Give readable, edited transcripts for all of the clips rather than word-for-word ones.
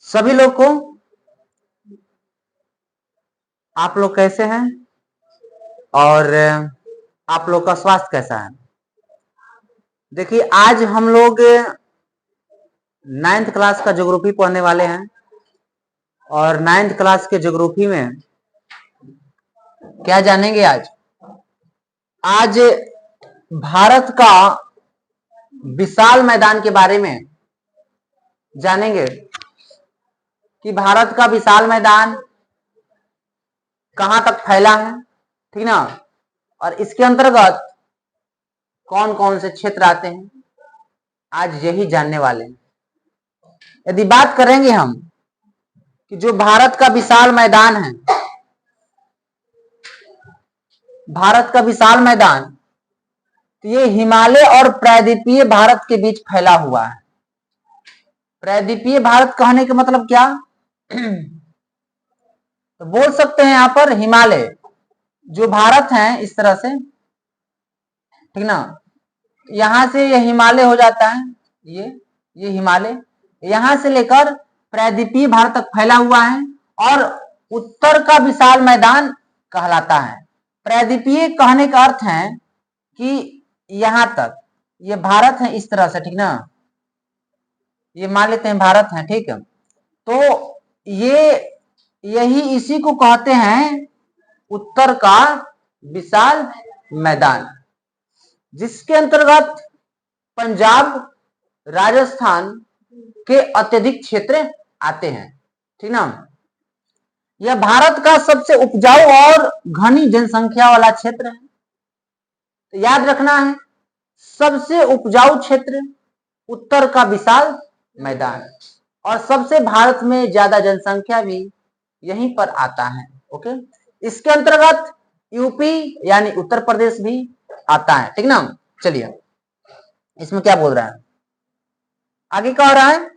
सभी लोग को आप लोग कैसे हैं और आप लोग का स्वास्थ्य कैसा है। देखिए आज हम लोग 9th क्लास का ज्योग्राफी पढ़ने वाले हैं और 9th क्लास के ज्योग्राफी में क्या जानेंगे आज भारत का विशाल मैदान के बारे में जानेंगे कि भारत का विशाल मैदान कहां तक फैला है, ठीक ना, और इसके अंतर्गत कौन कौन से क्षेत्र आते हैं, आज यही जानने वाले हैं। यदि बात करेंगे हम कि जो भारत का विशाल मैदान है, भारत का विशाल मैदान, तो ये हिमालय और प्रायद्वीपीय भारत के बीच फैला हुआ है। प्रायद्वीपीय भारत कहने का मतलब क्या, तो बोल सकते हैं यहां पर हिमालय जो भारत है इस तरह से, ठीक ना, यहां से ये हिमालय हो जाता है, ये हिमालय यहां से लेकर प्रायद्वीपीय भारत तक फैला हुआ है और उत्तर का विशाल मैदान कहलाता है। प्रायद्वीपीय कहने का अर्थ है कि यहां तक ये भारत है इस तरह से, ठीक ना, ये मान लेते हैं भारत है, ठीक है, तो ये यही इसी को कहते हैं उत्तर का विशाल मैदान, जिसके अंतर्गत पंजाब राजस्थान के अत्यधिक क्षेत्र आते हैं, ठीक ना। यह भारत का सबसे उपजाऊ और घनी जनसंख्या वाला क्षेत्र है, तो याद रखना है सबसे उपजाऊ क्षेत्र उत्तर का विशाल मैदान और सबसे भारत में ज्यादा जनसंख्या भी यहीं पर आता है। ओके, इसके अंतर्गत यूपी यानी उत्तर प्रदेश भी आता है, ठीक ना। चलिए इसमें क्या बोल रहा है, आगे क्या हो रहा है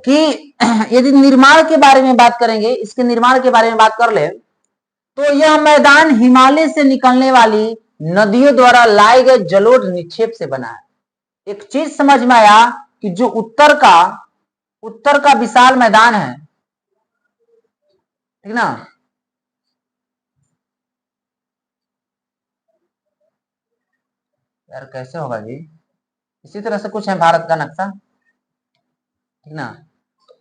कि यदि निर्माण के बारे में बात करेंगे, इसके निर्माण के बारे में बात कर ले, तो यह मैदान हिमालय से निकलने वाली नदियों द्वारा लाए गए जलोढ़ निक्षेप से बना है। एक चीज समझ में आया कि जो उत्तर का विशाल मैदान है, ठीक ना, यार कैसे होगा जी, इसी तरह से कुछ है भारत का नक्शा, ठीक ना।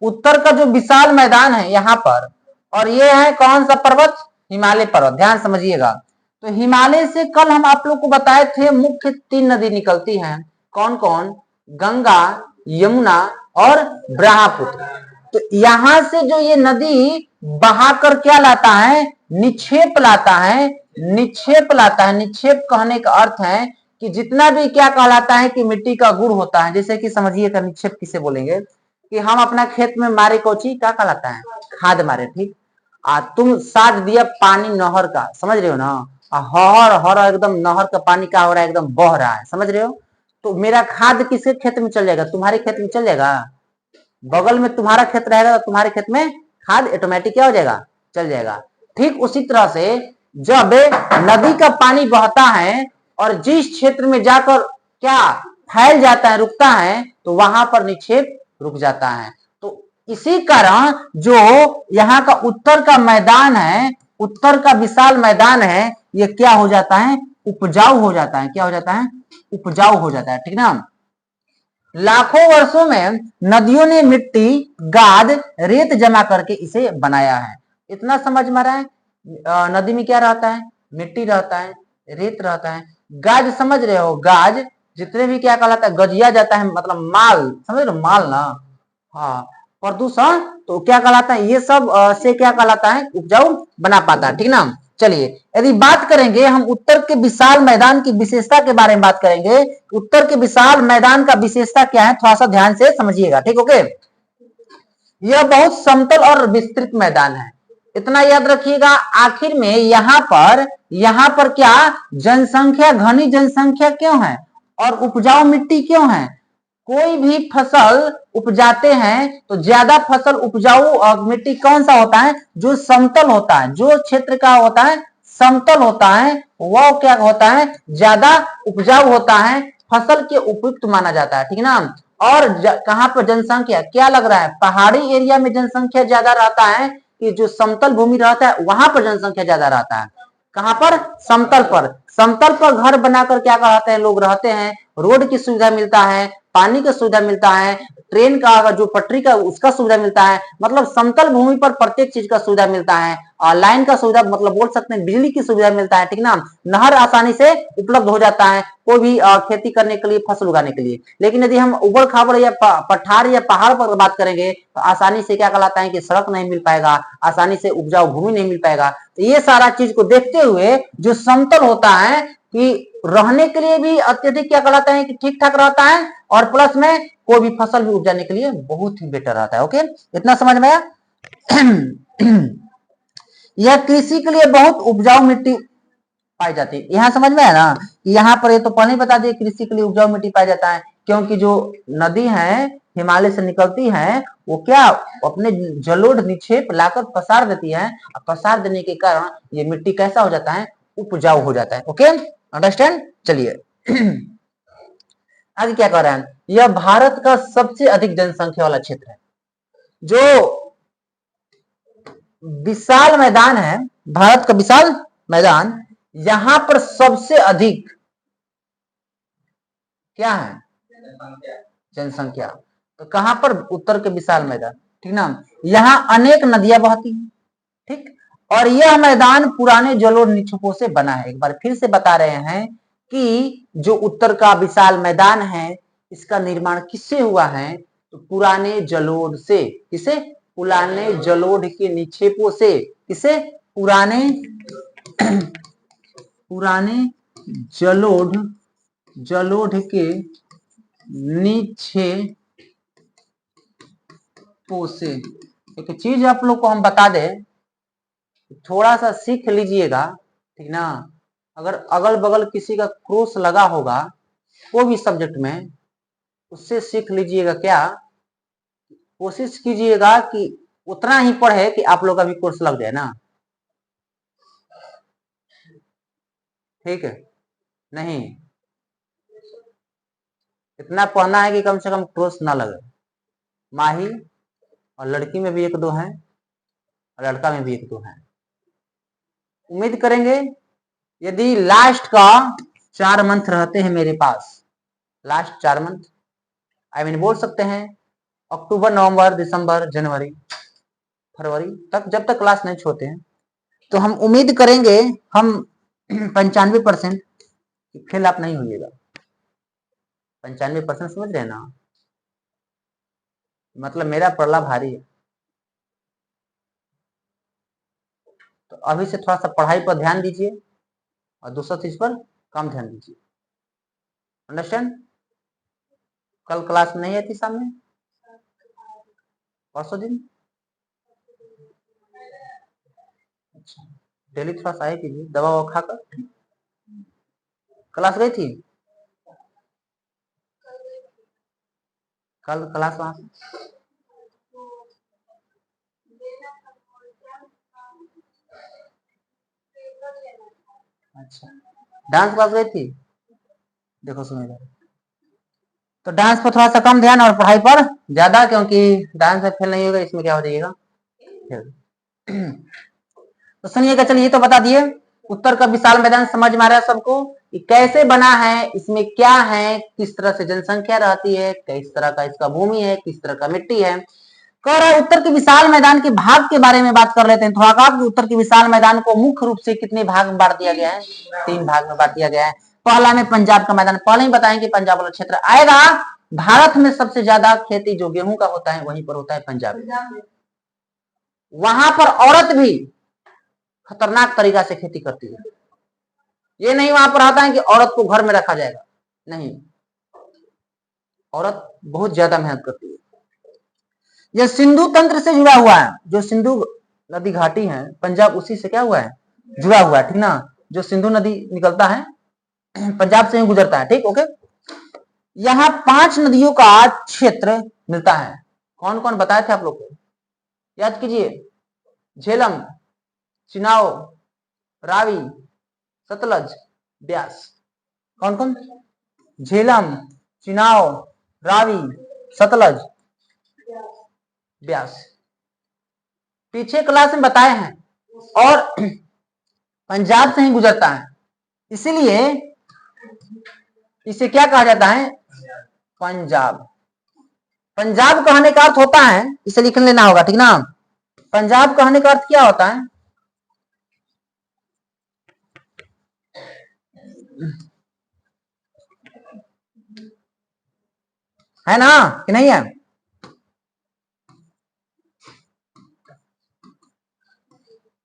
उत्तर का जो विशाल मैदान है यहां पर, और ये है कौन सा पर्वत, हिमालय पर्वत, ध्यान समझिएगा। तो हिमालय से कल हम आप लोग को बताए थे मुख्य 3 नदी निकलती हैं, कौन कौन, गंगा, यमुना और ब्रह्मपुत्र। तो यहां से जो ये नदी बहाकर क्या लाता है, निक्षेप लाता है, निक्षेप लाता है। निक्षेप कहने का अर्थ है कि जितना भी क्या कहलाता है कि मिट्टी का गुण होता है, जैसे कि समझिएगा निक्षेप किसे बोलेंगे, कि हम अपना खेत में मारे कोची क्या कहलाता है, खाद मारे, ठीक। तुम साथ दिया पानी नहर का, समझ रहे हो ना, हर हर एकदम नहर का पानी क्या हो रहा है, एकदम बह रहा है, समझ रहे हो। तो मेरा खाद किसके खेत में चल जाएगा, तुम्हारे खेत में चल जाएगा, बगल में तुम्हारा खेत रहेगा तो तुम्हारे खेत में खाद ऑटोमेटिक क्या हो जाएगा, चल जाएगा। ठीक उसी तरह से जब नदी का पानी बहता है और जिस क्षेत्र में जाकर क्या फैल जाता है, रुकता है, तो वहां पर निक्षेप रुक जाता है। तो इसी कारण जो यहाँ का उत्तर का मैदान है, उत्तर का विशाल मैदान है, ये क्या हो जाता है, उपजाऊ हो जाता है। क्या हो जाता है, उपजाऊ हो जाता है, ठीक ना। लाखों वर्षों में नदियों ने मिट्टी, गाद, रेत जमा करके इसे बनाया है। इतना समझ में रहा है, नदी में क्या रहता है, मिट्टी रहता है, रेत रहता है, गाज समझ रहे हो, गाज जितने भी क्या कहलाता है, गजिया जाता है, मतलब माल, समझ रहे हो, माल ना, हाँ, प्रदूषण, तो क्या कहलाता है, ये सब से क्या कहलाता है, उपजाऊ बना पाता है, ठीक ना। चलिए यदि बात करेंगे हम उत्तर के विशाल मैदान की विशेषता के बारे में बात करेंगे, उत्तर के विशाल मैदान का विशेषता क्या है, थोड़ा सा ध्यान से समझिएगा, ठीक, ओके। यह बहुत समतल और विस्तृत मैदान है, इतना याद रखिएगा। आखिर में यहाँ पर क्या जनसंख्या, घनी जनसंख्या क्यों है और उपजाऊ मिट्टी क्यों है। कोई भी फसल उपजाते हैं तो ज्यादा फसल उपजाऊ मिट्टी कौन सा होता है, जो समतल होता है, जो क्षेत्र का होता है समतल होता है, वह क्या होता है, ज्यादा उपजाऊ होता है। फसल के उपयुक्त माना जाता है, ठीक है ना। और कहां पर जनसंख्या क्या लग रहा है, पहाड़ी एरिया में जनसंख्या ज्यादा रहता है कि जो समतल भूमि रहता है वहां पर जनसंख्या ज्यादा रहता है। कहां पर, समतल पर। समतल पर घर बनाकर क्या कहते हैं, लोग रहते हैं, रोड की सुविधा मिलता है, पानी का सुविधा मिलता है, ट्रेन का जो पटरी का उसका सुविधा मिलता है, मतलब समतल भूमि पर प्रत्येक चीज का सुविधा मिलता है। और लाइन का सुविधा मतलब बोल सकते हैं बिजली की सुविधा मिलता है, ठीक ना। नहर आसानी से उपलब्ध हो जाता है कोई भी खेती करने के लिए, फसल उगाने के लिए। लेकिन यदि हम उबड़ खाबड़ या पठार या पहाड़ पर बात करेंगे तो आसानी से क्या कहलाता है कि सड़क नहीं मिल पाएगा, आसानी से उपजाऊ भूमि नहीं मिल पाएगा। तो ये सारा चीज को देखते हुए जो समतल होता है कि रहने के लिए भी अत्यधिक क्या कहलाता है कि ठीक ठाक रहता है, और प्लस में कोई भी फसल भी उपजाने के लिए बहुत ही बेटर रहता है। ओके, इतना समझ में आया। यह कृषि के लिए बहुत उपजाऊ मिट्टी पाई जाती है, यहाँ समझ में है ना। यहाँ पर ये तो पहले ही बता दिए कृषि के लिए उपजाऊ मिट्टी पाया जाता है, क्योंकि जो नदी है हिमालय से निकलती है वो क्या अपने जलोढ़ निक्षेप लाकर पसार देती है, और पसार देने के कारण ये मिट्टी कैसा हो जाता है, उपजाऊ हो जाता है। Okay, understand. चलिए आगे क्या कह रहे हैं, यह भारत का सबसे अधिक जनसंख्या वाला क्षेत्र है। जो विशाल मैदान है, भारत का विशाल मैदान, यहां पर सबसे अधिक क्या है, जनसंख्या। तो कहां पर, उत्तर के विशाल मैदान, ठीक ना। यहां अनेक नदियां बहती हैं, ठीक। और यह मैदान पुराने जलोढ़ निक्षेपों से बना है। एक बार फिर से बता रहे हैं कि जो उत्तर का विशाल मैदान है इसका निर्माण किससे हुआ है, तो पुराने जलोढ़ से। किसे, पुराने जलोढ़ के निक्षेपों से। किसे, पुराने पुराने जलोढ़ के निक्षेपों से। एक चीज आप लोग को हम बता दें, थोड़ा सा सीख लीजिएगा, ठीक ना। अगर अगल बगल किसी का क्रॉस लगा होगा कोई भी सब्जेक्ट में, उससे सीख लीजिएगा। क्या, कोशिश कीजिएगा कि उतना ही पढ़े कि आप लोग का भी कोर्स लग जाए ना, ठीक है। नहीं, इतना पढ़ना है कि कम से कम क्रॉस ना लगे। माही और लड़की में भी एक दो हैं और लड़का में भी एक दो हैं। उम्मीद करेंगे यदि लास्ट का 4 मंथ रहते हैं मेरे पास, लास्ट 4 मंथ आई मीन बोल सकते हैं अक्टूबर, नवंबर, दिसंबर, जनवरी, फरवरी तक, जब तक क्लास नहीं छोड़ते हैं, तो हम उम्मीद करेंगे हम 95% फेल आप नहीं होइएगा। 95% समझ रहे हैं ना, मतलब मेरा पड़ला भारी है। तो अभी से थोड़ा सा पढ़ाई पर ध्यान दीजिए और दूसरा चीज पर कम ध्यान दीजिए। अंडरस्टैंड। कल क्लास में नहीं आती सामने, परसों दिन। अच्छा, डेली थोड़ा सा आए कीजिए, दवा ववा खाकर। क्लास गई थी कल, क्लास वहां से। अच्छा, डांस क्लास गई थी। देखो सुनिए, तो डांस पर थोड़ा सा कम ध्यान और पढ़ाई पर ज्यादा, क्योंकि डांस में फेल नहीं होगा, इसमें क्या हो जाइएगा, तो सुनिएगा। चलिए, ये तो बता दिए उत्तर का विशाल मैदान समझ में आ रहा है सबको कि कैसे बना है, इसमें क्या है, किस तरह से जनसंख्या रहती है, किस तरह का इसका भूमि है, किस तरह का मिट्टी है। कह रहा है उत्तर के विशाल मैदान के भाग के बारे में बात कर लेते हैं थोड़ा। का उत्तर के विशाल मैदान को मुख्य रूप से कितने भाग में बांट दिया गया है, 3 भाग में बांट दिया गया है। पहला में पंजाब का मैदान, पहले ही बताएंगे पंजाब वाला क्षेत्र आएगा। भारत में सबसे ज्यादा खेती जो गेहूं का होता है वहीं पर होता है पंजाब। वहां पर औरत भी खतरनाक तरीका से खेती करती है। ये नहीं वहां पर आता है कि औरत को घर में रखा जाएगा, नहीं, औरत बहुत ज्यादा मेहनत करती है। यह सिंधु तंत्र से जुड़ा हुआ है, जो सिंधु नदी घाटी है पंजाब उसी से क्या हुआ है, जुड़ा हुआ है, ठीक ना। जो सिंधु नदी निकलता है पंजाब से ही गुजरता है, ठीक। ओके, यहाँ 5 नदियों का क्षेत्र मिलता है। कौन कौन बताए थे आप लोग को, याद कीजिए। झेलम, चिनाव, रावी, सतलज, ब्यास। कौन कौन, झेलम, चिनाव, रावी, सतलज, ब्यास। पीछे क्लास में बताए हैं, और पंजाब से ही गुजरता है, इसीलिए इसे क्या कहा जाता है? पंजाब। पंजाब कहने का अर्थ होता है, इसे लिख लेना होगा, ठीक ना। पंजाब कहने का अर्थ क्या होता है ना, कि नहीं है?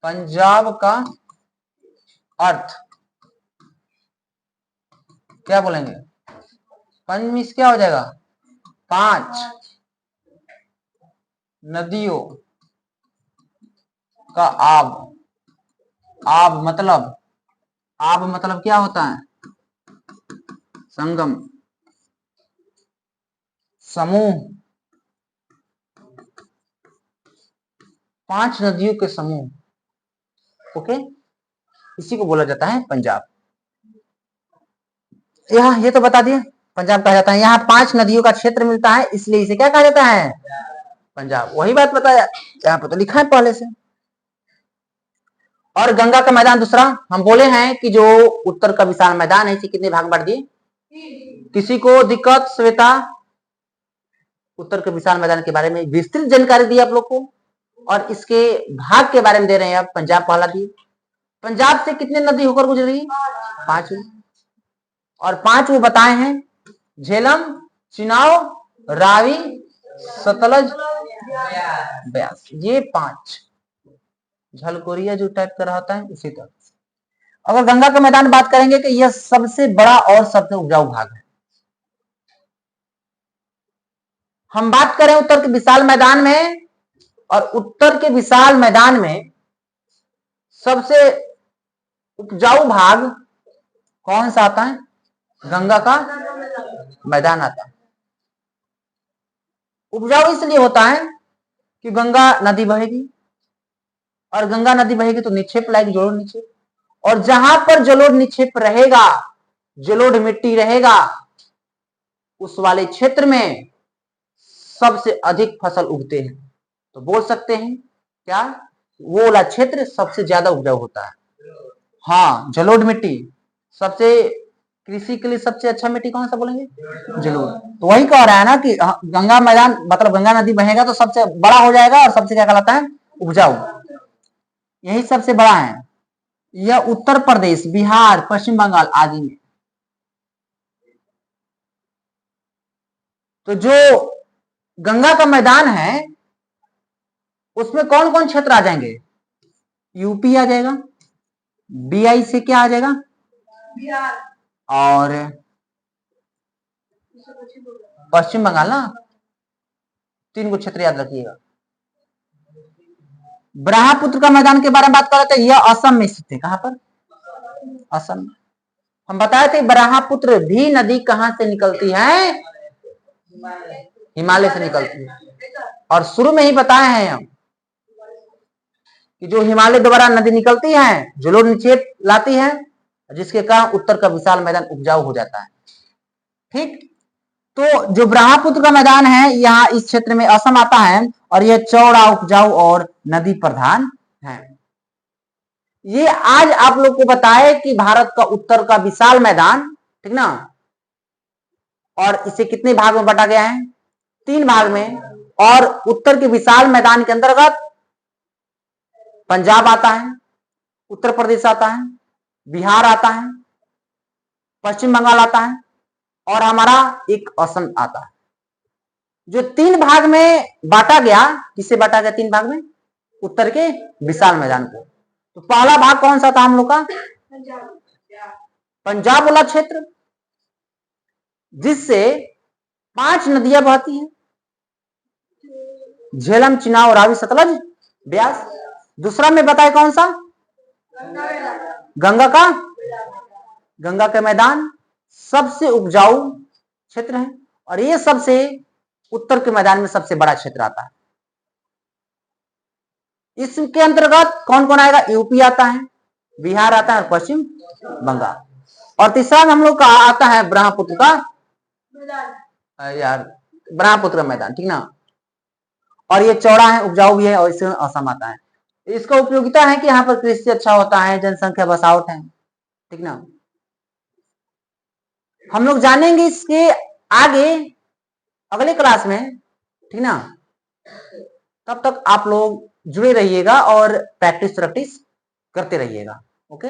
पंजाब का अर्थ क्या बोलेंगे? पंज मीन्स क्या हो जाएगा? 5 नदियों का आब। आब मतलब क्या होता है? संगम, समूह, 5 नदियों के समूह। ओके, इसी को बोला जाता है पंजाब। यहाँ ये तो बता दिए पंजाब कहा जाता है, यहाँ 5 नदियों का क्षेत्र मिलता है, इसलिए इसे क्या कहा जाता है? पंजाब। वही बात बताया, यहाँ पर तो लिखा है पहले से। और गंगा का मैदान दूसरा, हम बोले हैं कि जो उत्तर का विशाल मैदान है, इसे कितने भाग बांट दिए? किसी को दिक्कत? श्वेता, उत्तर के विशाल मैदान के बारे में विस्तृत जानकारी दी आप लोग को, और इसके भाग के बारे में दे रहे हैं। अब पंजाब पहला दिए, पंजाब से कितने नदी होकर गुजरी? 5। और 5 वो बताए हैं, झेलम, चिनाव, रावी, सतलज, ब्यास। ये 5 झलकोरिया जो टाइप का होता है उसी तरह। अगर गंगा का मैदान बात करेंगे कि यह सबसे बड़ा और सबसे उपजाऊ भाग है। हम बात करें उत्तर के विशाल मैदान में, और उत्तर के विशाल मैदान में सबसे उपजाऊ भाग कौन सा आता है? गंगा का मैदान आता है। उपजाऊ इसलिए होता है कि गंगा नदी बहेगी, और गंगा नदी बहेगी तो निक्षेप लाएगी, जलोढ़ निक्षेप। और जहां पर जलोढ़ निक्षेप रहेगा, जलोढ़ मिट्टी रहेगा, उस वाले क्षेत्र में सबसे अधिक फसल उगते हैं। तो बोल सकते हैं क्या? वो वाला क्षेत्र सबसे ज्यादा उपजाऊ होता है। हाँ, जलोढ़ मिट्टी सबसे, कृषि के लिए सबसे अच्छा मिट्टी कौन सा बोलेंगे? जलोढ़। तो वही कह रहा है ना कि गंगा मैदान मतलब गंगा नदी बहेगा तो सबसे बड़ा हो जाएगा, और सबसे क्या कहलाता है? उपजाऊ। यही सबसे बड़ा है। यह उत्तर प्रदेश, बिहार, पश्चिम बंगाल आदि में। तो जो गंगा का मैदान है उसमें कौन कौन क्षेत्र आ जाएंगे? यूपी आ जाएगा, बीआई से क्या आ जाएगा? और पश्चिम बंगाल ना। 3 को क्षेत्र याद रखिएगा। ब्रह्मपुत्र का मैदान के बारे में बात कर रहे थे, यह असम में स्थित है। कहां पर? असम। हम बताए थे ब्रह्मपुत्र भी नदी कहां से निकलती है? हिमालय से निकलती है। और शुरू में ही बताए हैं हम कि जो हिमालय द्वारा नदी निकलती है, जलोढ़ निक्षेप लाती है, जिसके कारण उत्तर का विशाल मैदान उपजाऊ हो जाता है। ठीक, तो जो ब्रह्मपुत्र का मैदान है, यहाँ इस क्षेत्र में असम आता है, और यह चौड़ा, उपजाऊ और नदी प्रधान है। ये आज आप लोग को बताए कि भारत का उत्तर का विशाल मैदान, ठीक ना, और इसे कितने भाग में बांटा गया है? 3 भाग में। और उत्तर के विशाल मैदान के अंतर्गत पंजाब आता है, उत्तर प्रदेश आता है, बिहार आता है, पश्चिम बंगाल आता है, और हमारा एक असम आता है। जो 3 भाग में बांटा गया, किसे बांटा गया 3 भाग में? उत्तर के विशाल मैदान को। तो पहला भाग कौन सा था हम लोग का? पंजाब वाला क्षेत्र, जिससे 5 नदियां बहती हैं, झेलम, चिनाव, रावी, सतलज, ब्यास। दूसरा में बताए कौन सा? गंगा का। गंगा का मैदान सबसे उपजाऊ क्षेत्र है, और ये सबसे उत्तर के मैदान में सबसे बड़ा क्षेत्र आता है। इसके अंतर्गत कौन कौन आएगा? यूपी आता है, बिहार आता है, और पश्चिम बंगाल। और तीसरा हम लोग का आता है ब्रह्मपुत्र का यार ब्रह्मपुत्र मैदान, ठीक ना। और ये चौड़ा है, उपजाऊ भी है और इसमें असम आता है। इसका उपयोगिता है कि यहाँ पर कृषि अच्छा होता है, जनसंख्या बसावट है, ठीक ना। हम लोग जानेंगे इसके आगे अगले क्लास में, ठीक ना। तब तक आप लोग जुड़े रहिएगा और प्रैक्टिस करते रहिएगा। ओके।